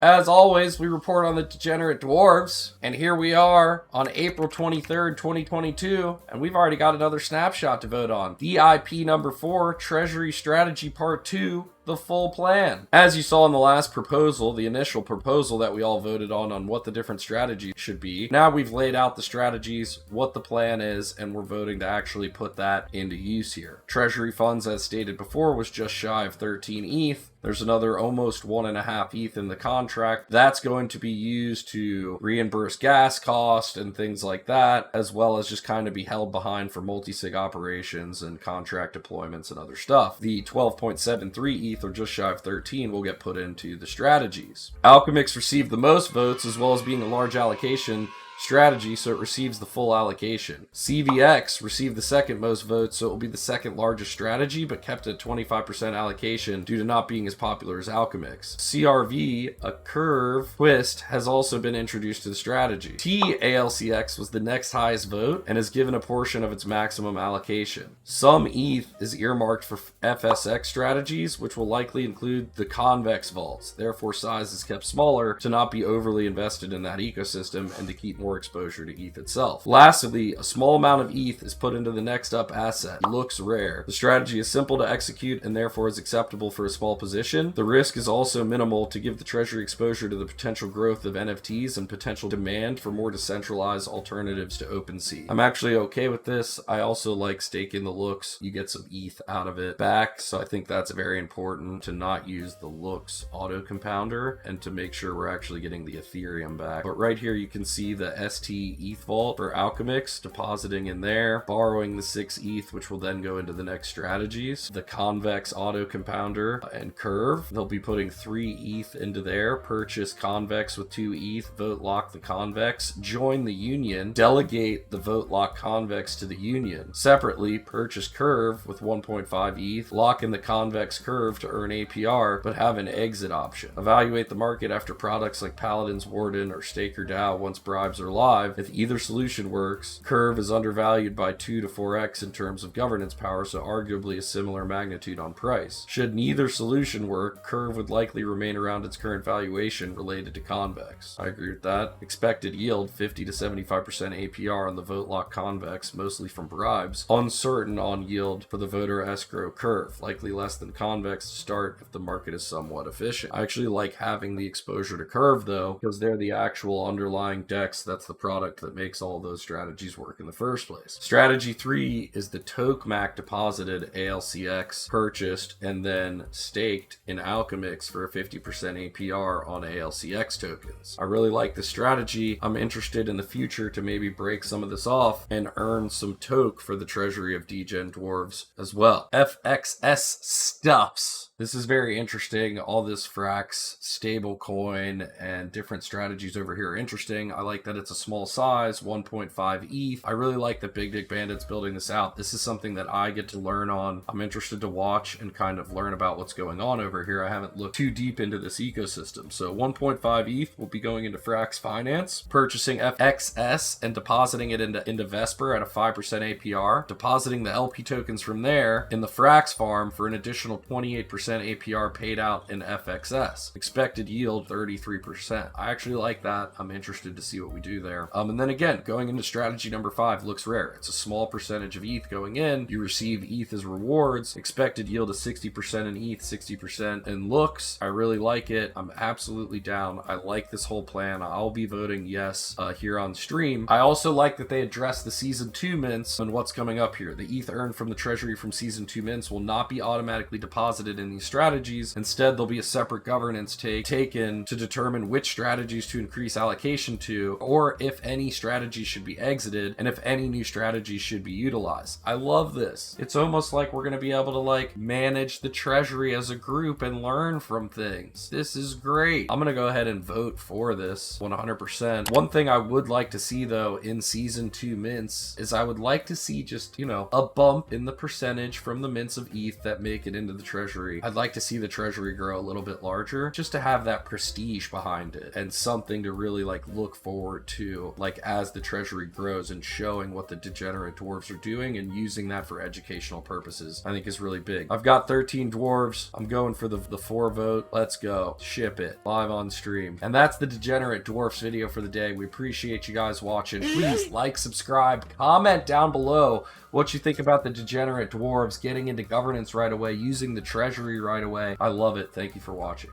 As always, we report on the Degenerate Dwarves, and here we are on April 23rd, 2022, and we've already got another snapshot to vote on. DIP number 4, Treasury Strategy Part 2, the full plan. As you saw in the last proposal, the initial proposal that we all voted on what the different strategies should be, now we've laid out the strategies, what the plan is, and we're voting to actually put that into use here. Treasury funds, as stated before, was just shy of 13 ETH. There's another almost 1.5 ETH in the contract. That's going to be used to reimburse gas cost and things like that, as well as just kind of be held behind for multi-sig operations and contract deployments and other stuff. The 12.73 ETH, or just shy of 13, will get put into the strategies. Alchemix received the most votes, as well as being a large allocation strategy, so it receives the full allocation. CVX received the second most votes, so it will be the second largest strategy, but kept at 25% allocation due to not being as popular as Alchemix. CRV, a curve twist, has also been introduced to the strategy. TALCX was the next highest vote and is given a portion of its maximum allocation. Some ETH is earmarked for FSX strategies, which will likely include the convex vaults. Therefore, size is kept smaller to not be overly invested in that ecosystem and to keep more exposure to ETH itself. Lastly, a small amount of ETH is put into the next up asset. Looks rare. The strategy is simple to execute and therefore is acceptable for a small position. The risk is also minimal to give the treasury exposure to the potential growth of NFTs and potential demand for more decentralized alternatives to OpenSea. I'm actually okay with this. I also like staking the looks. You get some ETH out of it back, so I think that's very important to not use the looks auto compounder and to make sure we're actually getting the Ethereum back. But right here you can see the ST ETH vault for Alchemix, depositing in there, borrowing the 6 ETH, which will then go into the next strategies. The convex auto compounder and curve, they'll be putting 3 ETH into there, purchase convex with 2 ETH, vote lock the convex, join the union, delegate the vote lock convex to the union. Separately, purchase curve with 1.5 ETH, lock in the convex curve to earn APR, but have an exit option. Evaluate the market after products like Paladin's Warden or Staker DAO once bribes are live. If either solution works, curve is undervalued by 2 to 4x in terms of governance power, so arguably a similar magnitude on price. Should neither solution work, curve would likely remain around its current valuation related to convex. I agree with that. Expected yield 50 to 75% APR on the vote lock convex, mostly from bribes. Uncertain on yield for the voter escrow curve, likely less than convex to start if the market is somewhat efficient. I actually like having the exposure to curve though, because they're the actual underlying DEX. That's the product that makes all those strategies work in the first place. Strategy 3 is the Tokmak deposited ALCX, purchased and then staked in Alchemix for a 50% APR on ALCX tokens. I really like this strategy. I'm interested in the future to maybe break some of this off and earn some toke for the treasury of Degen Dwarfs as well. FXS stuffs. This is very interesting. All this Frax stablecoin and different strategies over here are interesting. I like that it's a small size, 1.5 ETH. I really like that Big Dick Bandit's building this out. This is something that I get to learn on. I'm interested to watch and kind of learn about what's going on over here. I haven't looked too deep into this ecosystem. So 1.5 ETH will be going into Frax Finance, purchasing FXS and depositing it into Vesper at a 5% APR, depositing the LP tokens from there in the Frax farm for an additional 28% APR paid out in FXS. Expected yield 33%. I actually like that. I'm interested to see what we do there. And then again, going into strategy number 5 looks rare. It's a small percentage of ETH going in. You receive ETH as rewards. Expected yield is 60% in ETH, 60% in looks. I really like it. I'm absolutely down. I like this whole plan. I'll be voting yes here on stream. I also like that they address the season 2 mints and what's coming up here. The ETH earned from the treasury from season 2 mints will not be automatically deposited in these strategies. Instead, there'll be a separate governance taken to determine which strategies to increase allocation to, or if any strategy should be exited, and if any new strategies should be utilized. I love this. It's almost like we're going to be able to like manage the treasury as a group and learn from things. This is great. I'm going to go ahead and vote for this 100%. One thing I would like to see though in season 2 mints is I would like to see just, you know, a bump in the percentage from the mints of ETH that make it into the treasury. I'd like to see the treasury grow a little bit larger, just to have that prestige behind it and something to really like look forward to, like as the treasury grows, and showing what the degenerate dwarves are doing and using that for educational purposes, I think is really big. I've got 13 dwarves. I'm going for the 4 vote. Let's go. Ship it live on stream. And that's the degenerate dwarfs video for the day. We appreciate you guys watching. Please like, subscribe, comment down below what you think about the degenerate dwarves getting into governance right away, using the treasury right away. I love it. Thank you for watching.